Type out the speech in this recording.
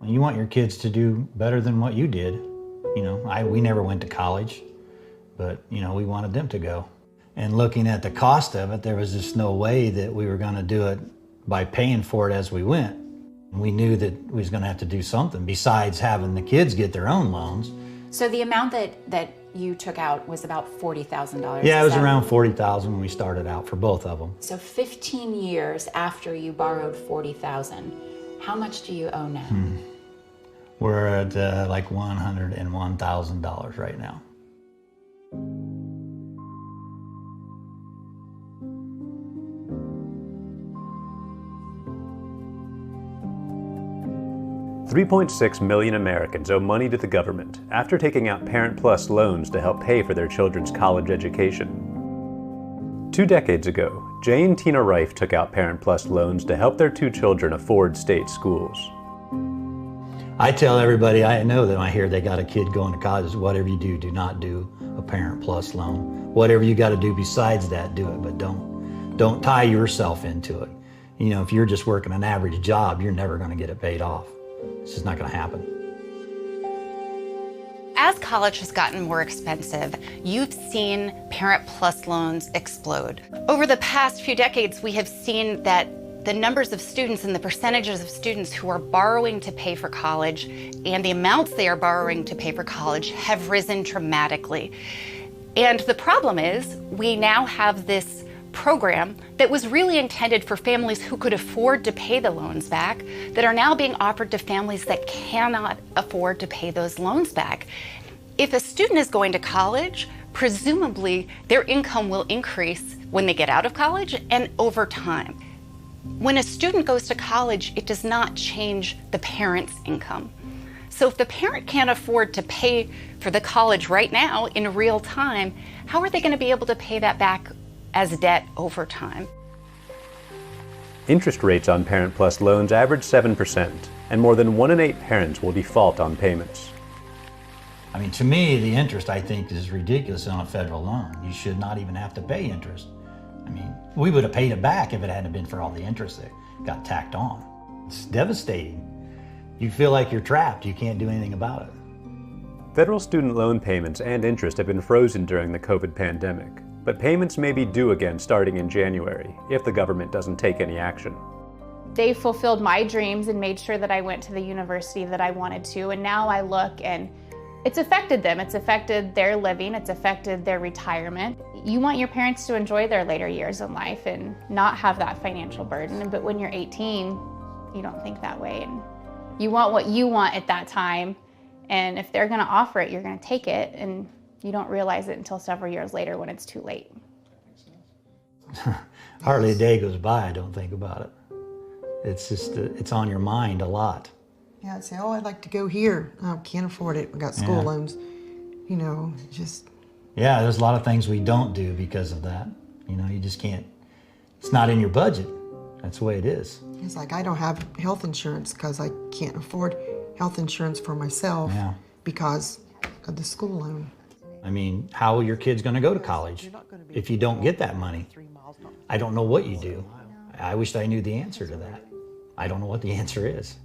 You want your kids to do better than what you did. You know, we never went to college, but, you know, we wanted them to go. And looking at the cost of it, there was just no way that we were going to do it by paying for it as we went. We knew that we was going to have to do something besides having the kids get their own loans. So the amount that you took out was about $40,000? Yeah, it was around $40,000 when we started out for both of them. So 15 years after you borrowed $40,000, how much do you owe now? We're at like $101,000 right now. $3.6 million Americans owe money to the government after taking out Parent Plus loans to help pay for their children's college education. 2 decades ago, Jay and Tina Reif took out Parent Plus loans to help their 2 children afford state schools. I tell everybody I know that I hear they got a kid going to college, whatever you do, do not do a Parent Plus loan. Whatever you got to do besides that, do it, but don't tie yourself into it. You know, if you're just working an average job, you're never going to get it paid off. It's just not going to happen. As college has gotten more expensive, you've seen Parent Plus loans explode. Over the past few decades, we have seen that the numbers of students and the percentages of students who are borrowing to pay for college and the amounts they are borrowing to pay for college have risen dramatically. And the problem is, we now have this program that was really intended for families who could afford to pay the loans back that are now being offered to families that cannot afford to pay those loans back. If a student is going to college, presumably their income will increase when they get out of college and over time. When a student goes to college, it does not change the parent's income. So if the parent can't afford to pay for the college right now in real time, how are they going to be able to pay that back as debt over time? Interest rates on Parent Plus loans average 7%, and more than 1 in 8 parents will default on payments. I mean, to me, the interest, I think, is ridiculous on a federal loan. You should not even have to pay interest. I mean, we would have paid it back if it hadn't been for all the interest that got tacked on. It's devastating. You feel like you're trapped. You can't do anything about it. Federal student loan payments and interest have been frozen during the COVID pandemic, but payments may be due again starting in January if the government doesn't take any action. They fulfilled my dreams and made sure that I went to the university that I wanted to, and now I look and it's affected them. It's affected their living. It's affected their retirement. You want your parents to enjoy their later years in life and not have that financial burden, but when you're 18, you don't think that way. And you want what you want at that time, and if they're gonna offer it, you're gonna take it, and you don't realize it until several years later when it's too late. Hardly a day goes by I don't think about it. It's just, it's on your mind a lot. Yeah, I'd say, oh, I'd like to go here. Oh, can't afford it. We got school loans. You know, just. Yeah, there's a lot of things we don't do because of that. You know, you just can't, it's not in your budget. That's the way it is. It's like I don't have health insurance because I can't afford health insurance for myself because of the school loan. I mean, how are your kids going to go to college if you don't get that money? I don't know what you do. I wish I knew the answer to that. I don't know what the answer is.